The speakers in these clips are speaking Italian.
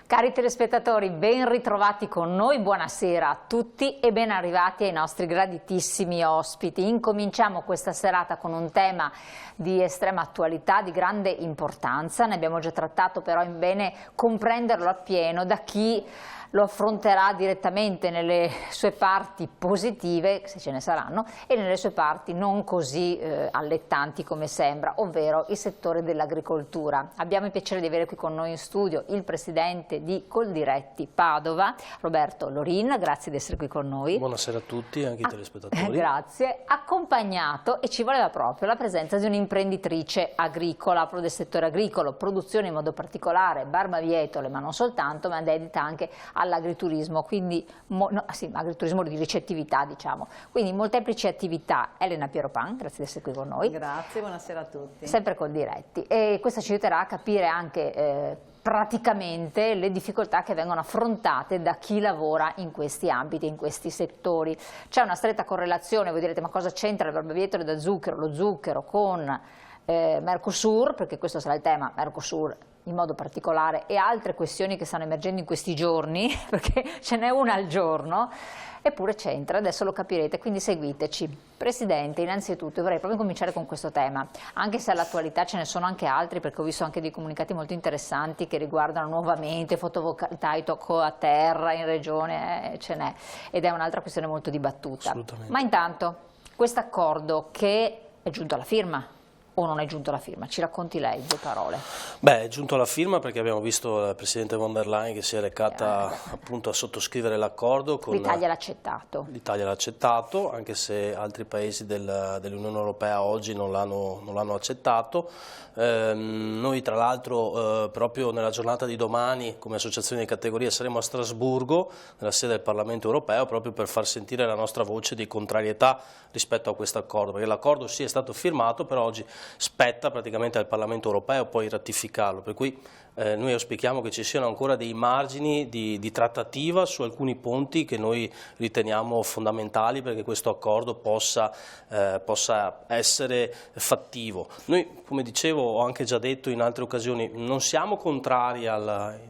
Cari telespettatori, ben ritrovati con noi, buonasera a tutti e ben arrivati ai nostri graditissimi ospiti. Incominciamo questa serata con un tema di estrema attualità, di grande importanza, ne abbiamo già trattato, però è bene comprenderlo appieno da chi lo affronterà direttamente nelle sue parti positive, se ce ne saranno, e nelle sue parti non così allettanti come sembra, ovvero il settore dell'agricoltura. Abbiamo il piacere di avere qui con noi in studio il presidente di Coldiretti Padova, Roberto Lorin, grazie di essere qui con noi. Buonasera a tutti, anche ai telespettatori. Grazie, accompagnato, e ci voleva proprio la presenza di un'imprenditrice agricola, proprio del settore agricolo, produzione in modo particolare, barbabietole, ma non soltanto, ma dedita anche all'agriturismo, quindi agriturismo di ricettività, diciamo, quindi molteplici attività. Elena Pieropan, grazie di essere qui con noi. Grazie, buonasera a tutti. Sempre Coldiretti, e questo ci aiuterà a capire anche praticamente le difficoltà che vengono affrontate da chi lavora in questi ambiti, in questi settori. C'è una stretta correlazione, voi direte ma cosa c'entra il barbabietole da zucchero, lo zucchero con Mercosur, perché questo sarà il tema, Mercosur in modo particolare, e altre questioni che stanno emergendo in questi giorni, perché ce n'è una al giorno, eppure c'entra, adesso lo capirete, quindi seguiteci. Presidente, innanzitutto vorrei proprio cominciare con questo tema, anche se all'attualità ce ne sono anche altri, perché ho visto anche dei comunicati molto interessanti che riguardano nuovamente fotovoltaico a terra in regione, ce n'è, ed è un'altra questione molto dibattuta. Assolutamente. Ma intanto, questo accordo che è giunto alla firma, o non è giunto alla firma? Ci racconti lei, due parole. Beh, è giunto alla firma perché abbiamo visto la Presidente von der Leyen che si è recata appunto a sottoscrivere l'accordo. L'Italia l'ha accettato. L'Italia l'ha accettato, anche se altri paesi dell'Unione Europea oggi non l'hanno accettato. Noi tra l'altro proprio nella giornata di domani come associazione di categoria saremo a Strasburgo, nella sede del Parlamento Europeo, proprio per far sentire la nostra voce di contrarietà rispetto a questo accordo, perché l'accordo sì è stato firmato, però oggi spetta praticamente al Parlamento Europeo poi ratificarlo, per cui noi auspichiamo che ci siano ancora dei margini di trattativa su alcuni punti che noi riteniamo fondamentali perché questo accordo possa essere fattivo. Noi, come dicevo, ho anche già detto in altre occasioni, non siamo contrari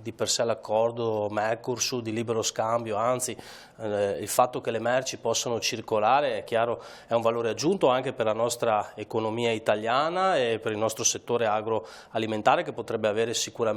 di per sé all'accordo Mercosur di libero scambio, anzi il fatto che le merci possano circolare è chiaro, è un valore aggiunto anche per la nostra economia italiana e per il nostro settore agroalimentare, che potrebbe avere sicuramente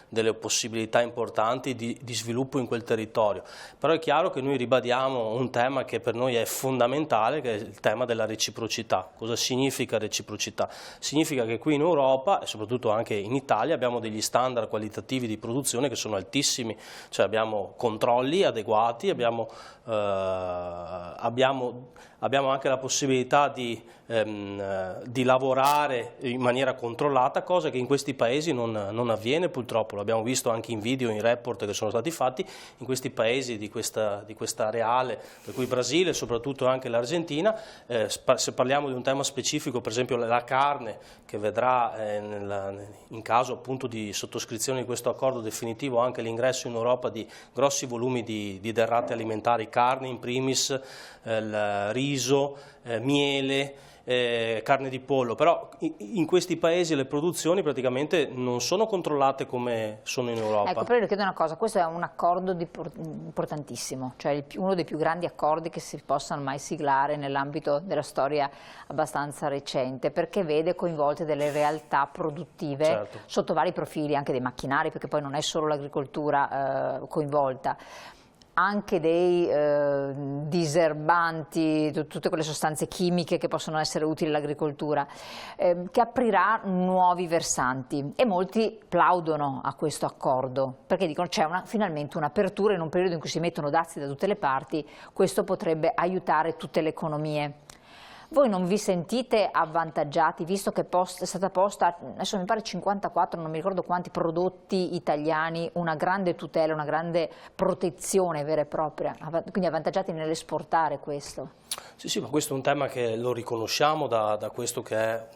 delle possibilità importanti di sviluppo in quel territorio. Però è chiaro che noi ribadiamo un tema che per noi è fondamentale, che è il tema della reciprocità. Cosa significa reciprocità? Significa che qui in Europa e soprattutto anche in Italia abbiamo degli standard qualitativi di produzione che sono altissimi, cioè abbiamo controlli adeguati, abbiamo anche la possibilità di lavorare in maniera controllata, cosa che in questi paesi non avviene purtroppo. L'abbiamo visto anche in video, in report che sono stati fatti in questi paesi di questa areale, per cui Brasile e soprattutto anche l'Argentina. Se parliamo di un tema specifico, per esempio la carne, che vedrà in caso appunto di sottoscrizione di questo accordo definitivo anche l'ingresso in Europa di grossi volumi di derrate alimentari, carne in primis, il riso, miele, carne di pollo, però in questi paesi le produzioni praticamente non sono controllate come sono in Europa. Ecco, però io le chiedo una cosa, questo è un accordo importantissimo, cioè uno dei più grandi accordi che si possano mai siglare nell'ambito della storia abbastanza recente, perché vede coinvolte delle realtà produttive, certo, sotto vari profili, anche dei macchinari, perché poi non è solo l'agricoltura coinvolta, anche dei diserbanti, tutte quelle sostanze chimiche che possono essere utili all'agricoltura, che aprirà nuovi versanti, e molti plaudono a questo accordo perché dicono c'è finalmente un'apertura in un periodo in cui si mettono dazi da tutte le parti, questo potrebbe aiutare tutte le economie. Voi non vi sentite avvantaggiati, visto che è stata posta, adesso mi pare 54, non mi ricordo quanti prodotti italiani, una grande tutela, una grande protezione vera e propria, quindi avvantaggiati nell'esportare questo? Sì, ma questo è un tema che lo riconosciamo da questo che è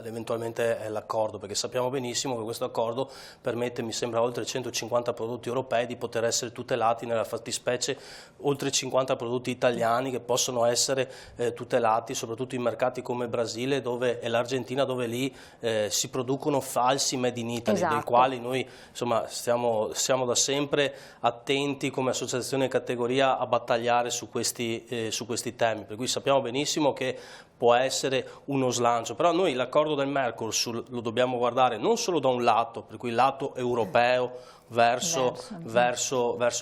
eventualmente è l'accordo, perché sappiamo benissimo che questo accordo permette, mi sembra, oltre 150 prodotti europei di poter essere tutelati, nella fattispecie oltre 50 prodotti italiani che possono essere tutelati soprattutto in mercati come Brasile e l'Argentina, dove lì si producono falsi made in Italy, Esatto. dei quali noi insomma siamo da sempre attenti come associazione categoria a battagliare su questi temi, per cui sappiamo benissimo che può essere uno slancio, però noi l'accordo del Mercosur lo dobbiamo guardare non solo da un lato, per cui il lato europeo verso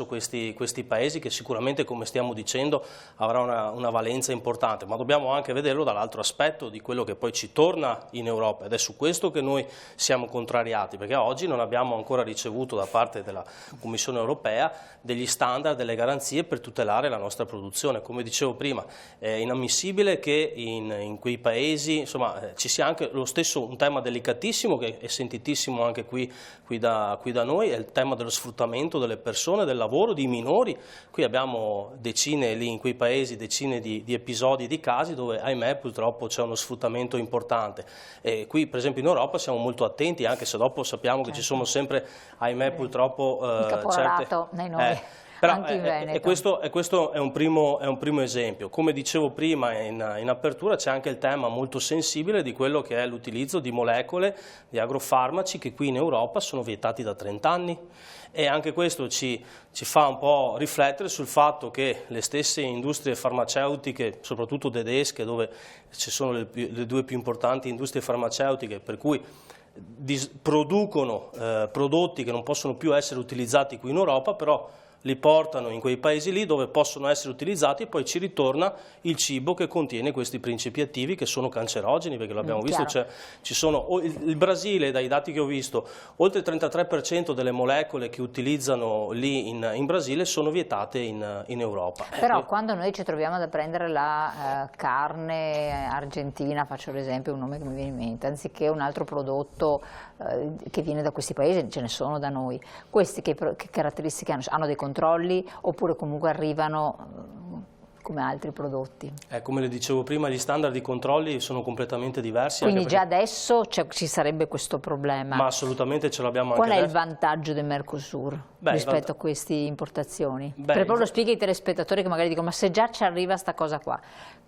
questi paesi, che sicuramente, come stiamo dicendo, avrà una valenza importante, ma dobbiamo anche vederlo dall'altro aspetto di quello che poi ci torna in Europa, ed è su questo che noi siamo contrariati, perché oggi non abbiamo ancora ricevuto da parte della Commissione europea degli standard, delle garanzie per tutelare la nostra produzione. Come dicevo prima, è inammissibile che in quei paesi insomma, ci sia anche lo stesso un tema delicatissimo che è sentitissimo anche qui da noi, è il tema dello sfruttamento delle persone, del lavoro, di minori. Qui abbiamo in quei paesi decine di episodi, di casi dove, ahimè, purtroppo c'è uno sfruttamento importante. E qui, per esempio, in Europa siamo molto attenti, anche se dopo sappiamo che ci sono sempre, ahimè, purtroppo il caporalato nei noi. Però anche in Veneto. questo è un primo esempio. Come dicevo prima in apertura, c'è anche il tema molto sensibile di quello che è l'utilizzo di molecole, di agrofarmaci, che qui in Europa sono vietati da 30 anni. E anche questo ci fa un po' riflettere sul fatto che le stesse industrie farmaceutiche, soprattutto tedesche, dove ci sono le due più importanti industrie farmaceutiche, per cui producono prodotti che non possono più essere utilizzati qui in Europa, però li portano in quei paesi lì dove possono essere utilizzati, e poi ci ritorna il cibo che contiene questi principi attivi che sono cancerogeni, perché l'abbiamo visto, cioè, il Brasile, dai dati che ho visto, oltre il 33% delle molecole che utilizzano lì in Brasile sono vietate in Europa. Però quando noi ci troviamo ad prendere la carne argentina, faccio l'esempio, un nome che mi viene in mente, anziché un altro prodotto che viene da questi paesi, ce ne sono da noi, questi che caratteristiche hanno? Hanno dei controlli oppure comunque arrivano come altri prodotti? Come le dicevo prima, gli standard di controlli sono completamente diversi. Quindi già adesso ci sarebbe questo problema? Ma assolutamente ce l'abbiamo anche adesso. Qual è il vantaggio del Mercosur rispetto a queste importazioni? Per proprio lo spieghi ai telespettatori che magari dicono: ma se già ci arriva sta cosa qua,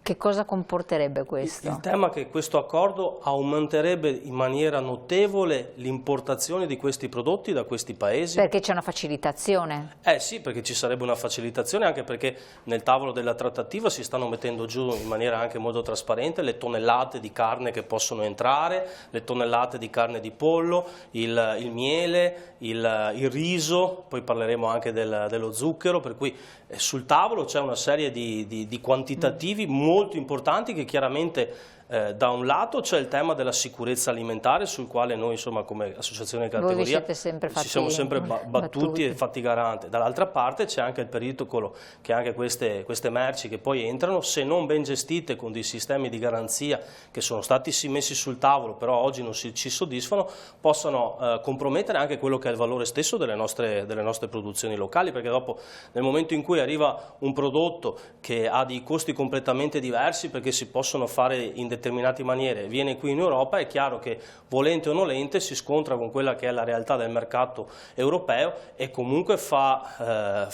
che cosa comporterebbe questo? Il tema è che questo accordo aumenterebbe in maniera notevole l'importazione di questi prodotti da questi paesi. Perché c'è una facilitazione? Sì, perché ci sarebbe una facilitazione, anche perché nel tavolo della trattativa si stanno mettendo giù in maniera anche molto trasparente le tonnellate di carne che possono entrare, le tonnellate di carne di pollo, il miele, il riso, poi parleremo anche dello zucchero, per cui sul tavolo c'è una serie di quantitativi molto importanti che chiaramente da un lato c'è il tema della sicurezza alimentare, sul quale noi insomma come associazione categoria ci siamo sempre battuti e fatti garante. Dall'altra parte c'è anche il pericolo che anche queste merci che poi entrano, se non ben gestite con dei sistemi di garanzia che sono stati sì messi sul tavolo, però oggi non ci soddisfano, possano compromettere anche quello che è il valore stesso delle nostre produzioni locali, perché dopo, nel momento in cui arriva un prodotto che ha dei costi completamente diversi, perché si possono fare in determinate maniere, viene qui in Europa, è chiaro che volente o nolente si scontra con quella che è la realtà del mercato europeo e comunque fa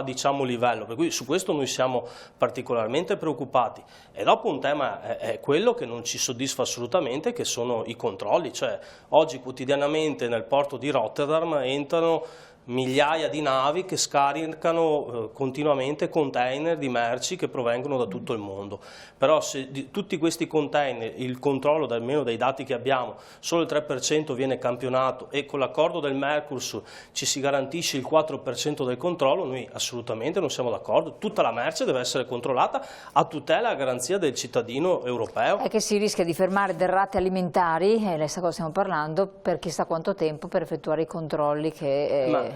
diciamo livello, per cui su questo noi siamo particolarmente preoccupati. E dopo un tema è quello che non ci soddisfa assolutamente, che sono i controlli, cioè oggi quotidianamente nel porto di Rotterdam entrano migliaia di navi che scaricano continuamente container di merci che provengono da tutto il mondo. Però se di tutti questi container il controllo, almeno dai dati che abbiamo, solo il 3% viene campionato e con l'accordo del Mercosur ci si garantisce il 4% del controllo, noi assolutamente non siamo d'accordo. Tutta la merce deve essere controllata a tutela e a garanzia del cittadino europeo. È che si rischia di fermare derrate alimentari, lei sa cosa stiamo parlando, per chissà quanto tempo per effettuare i controlli che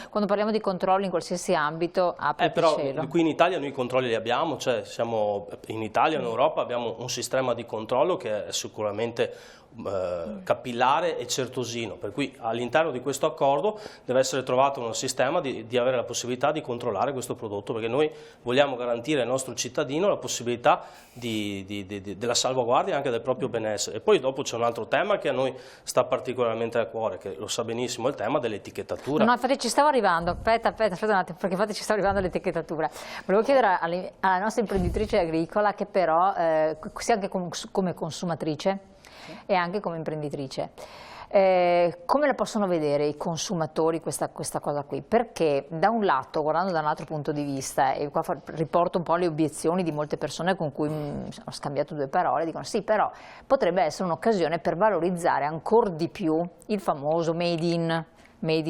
quando parliamo di controlli in qualsiasi ambito apre il cielo. Qui in Italia noi i controlli li abbiamo, cioè in Italia, in Europa abbiamo un sistema di controllo che è sicuramente capillare e certosino, per cui all'interno di questo accordo deve essere trovato un sistema di avere la possibilità di controllare questo prodotto, perché noi vogliamo garantire al nostro cittadino la possibilità della salvaguardia anche del proprio benessere. E poi dopo c'è un altro tema che a noi sta particolarmente a cuore, che lo sa benissimo, è il tema dell'etichettaggio. l'etichettatura. No, infatti ci stavo arrivando, aspetta un attimo, perché infatti ci stava arrivando l'etichettatura. Volevo chiedere alla nostra imprenditrice agricola, che però sia anche come consumatrice e anche come imprenditrice, come la possono vedere i consumatori questa cosa qui? Perché da un lato, guardando da un altro punto di vista, e qua riporto un po' le obiezioni di molte persone con cui ho scambiato due parole, dicono sì, però potrebbe essere un'occasione per valorizzare ancora di più il famoso Made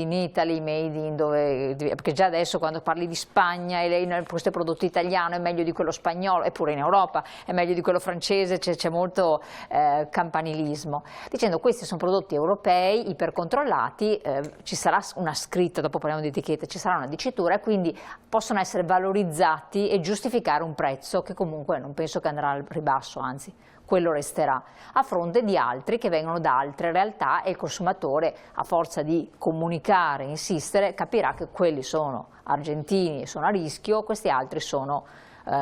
in Italy, Made in perché già adesso quando parli di Spagna e questo prodotto italiano è meglio di quello spagnolo, eppure in Europa è meglio di quello francese, c'è molto campanilismo. Dicendo questi sono prodotti europei, ipercontrollati, ci sarà una scritta, dopo parliamo di etichette, ci sarà una dicitura e quindi possono essere valorizzati e giustificare un prezzo che comunque non penso che andrà al ribasso, anzi quello resterà, a fronte di altri che vengono da altre realtà e il consumatore, a forza di comunicare, insistere, capirà che quelli sono argentini e sono a rischio, questi altri sono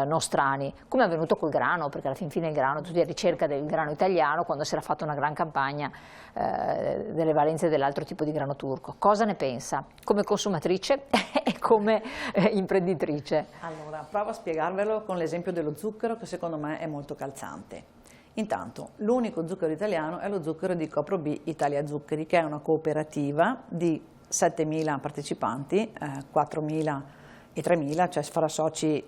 nostrani, come è avvenuto col grano, perché alla fin fine il grano, tutti a ricerca del grano italiano, quando si era fatta una gran campagna delle valenze dell'altro tipo di grano turco. Cosa ne pensa? Come consumatrice e come imprenditrice? Allora, provo a spiegarvelo con l'esempio dello zucchero, che secondo me è molto calzante. Intanto, l'unico zucchero italiano è lo zucchero di Copro B Italia Zuccheri, che è una cooperativa di 7.000 partecipanti, 4.000 e 3.000, cioè fra soci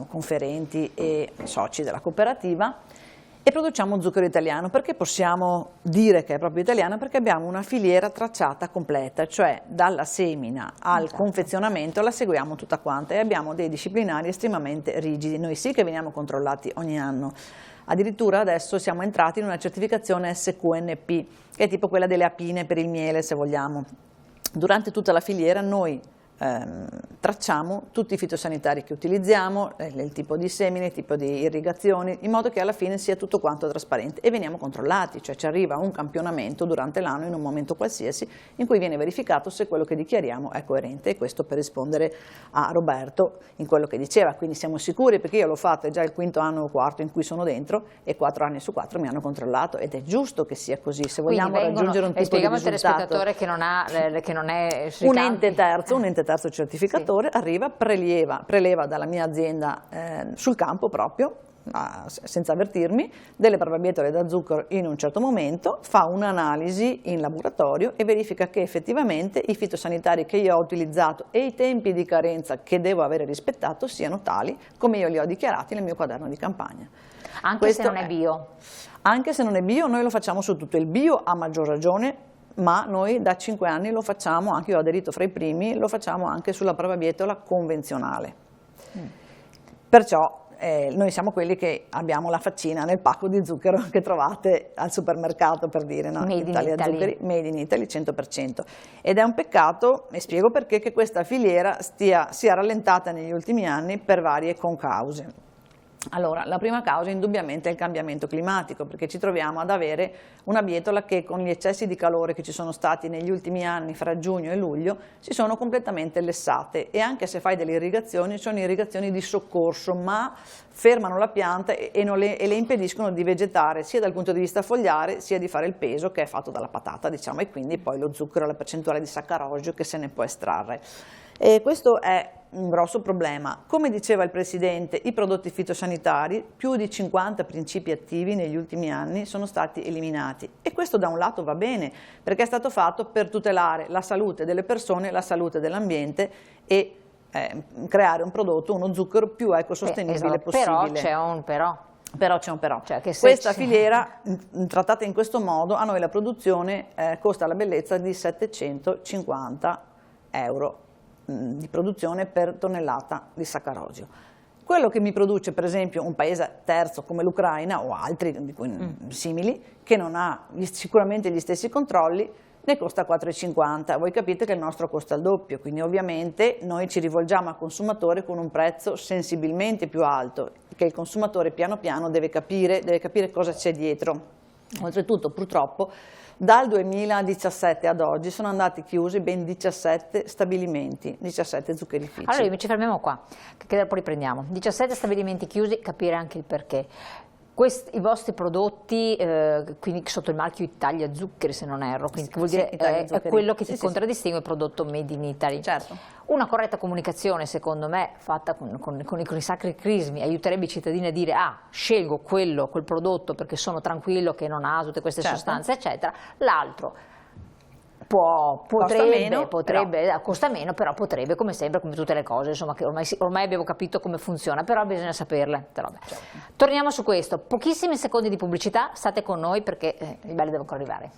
conferenti e soci della cooperativa, e produciamo zucchero italiano. Perché possiamo dire che è proprio italiano? Perché abbiamo una filiera tracciata completa, cioè dalla semina al confezionamento la seguiamo tutta quanta e abbiamo dei disciplinari estremamente rigidi. Noi sì che veniamo controllati ogni anno. Addirittura adesso siamo entrati in una certificazione SQNP, che è tipo quella delle apine per il miele, se vogliamo. Durante tutta la filiera noi tracciamo tutti i fitosanitari che utilizziamo, il tipo di semine, il tipo di irrigazioni, in modo che alla fine sia tutto quanto trasparente e veniamo controllati, cioè ci arriva un campionamento durante l'anno in un momento qualsiasi in cui viene verificato se quello che dichiariamo è coerente, e questo per rispondere a Roberto in quello che diceva, quindi siamo sicuri perché io l'ho fatto, è già il quinto anno o quarto in cui sono dentro e 4 anni su 4 mi hanno controllato ed è giusto che sia così, se vogliamo raggiungere un tipo di risultato. Spieghiamo al telespettatore che non è un ente terzo certificatore, sì, arriva, preleva dalla mia azienda sul campo proprio, senza avvertirmi, delle barbabietole da zucchero in un certo momento, fa un'analisi in laboratorio e verifica che effettivamente i fitosanitari che io ho utilizzato e i tempi di carenza che devo avere rispettato siano tali come io li ho dichiarati nel mio quaderno di campagna. Anche se non è bio? Anche se non è bio, noi lo facciamo su tutto. Il bio a maggior ragione, ma noi da 5 anni lo facciamo, anche io ho aderito fra i primi, lo facciamo anche sulla barbabietola convenzionale. Perciò noi siamo quelli che abbiamo la faccina nel pacco di zucchero che trovate al supermercato, per dire, no? Made in Italy. Zuccheri, Made in Italy 100%. Ed è un peccato, e spiego perché, che questa filiera sia rallentata negli ultimi anni per varie concause. Allora, la prima causa indubbiamente è il cambiamento climatico, perché ci troviamo ad avere una bietola che con gli eccessi di calore che ci sono stati negli ultimi anni fra giugno e luglio si sono completamente lessate, e anche se fai delle irrigazioni sono irrigazioni di soccorso, ma fermano la pianta e le impediscono di vegetare sia dal punto di vista fogliare sia di fare il peso che è fatto dalla patata, diciamo, e quindi poi lo zucchero, la percentuale di saccarosio che se ne può estrarre. E questo è un grosso problema. Come diceva il Presidente, i prodotti fitosanitari, più di 50 principi attivi negli ultimi anni sono stati eliminati, e questo da un lato va bene perché è stato fatto per tutelare la salute delle persone, la salute dell'ambiente e creare un prodotto, uno zucchero più ecosostenibile possibile. Però c'è un però. Però c'è un però. Cioè che questa filiera, trattata in questo modo, a noi la produzione costa la bellezza di 750 euro di produzione per tonnellata di saccarosio. Quello che mi produce per esempio un paese terzo come l'Ucraina o altri simili, che non ha sicuramente gli stessi controlli, ne costa 4,50. Voi capite che il nostro costa il doppio, quindi ovviamente noi ci rivolgiamo al consumatore con un prezzo sensibilmente più alto, che il consumatore piano piano deve capire cosa c'è dietro. Oltretutto purtroppo dal 2017 ad oggi sono andati chiusi ben 17 stabilimenti, 17 zuccherifici. Allora ci fermiamo qua, che dopo riprendiamo. 17 stabilimenti chiusi, capire anche il perché. I vostri prodotti, quindi sotto il marchio Italia Zuccheri se non erro, quindi vuol dire è quello che ti contraddistingue il prodotto made in Italy. Certo. Una corretta comunicazione secondo me fatta con i sacri crismi aiuterebbe i cittadini a dire scelgo quel prodotto perché sono tranquillo che non ha tutte queste sostanze eccetera, l'altro costa meno, però potrebbe, come sempre, come tutte le cose, insomma, che ormai abbiamo capito come funziona, però bisogna saperle. Torniamo su questo, pochissimi secondi di pubblicità, state con noi perché il bello deve ancora arrivare.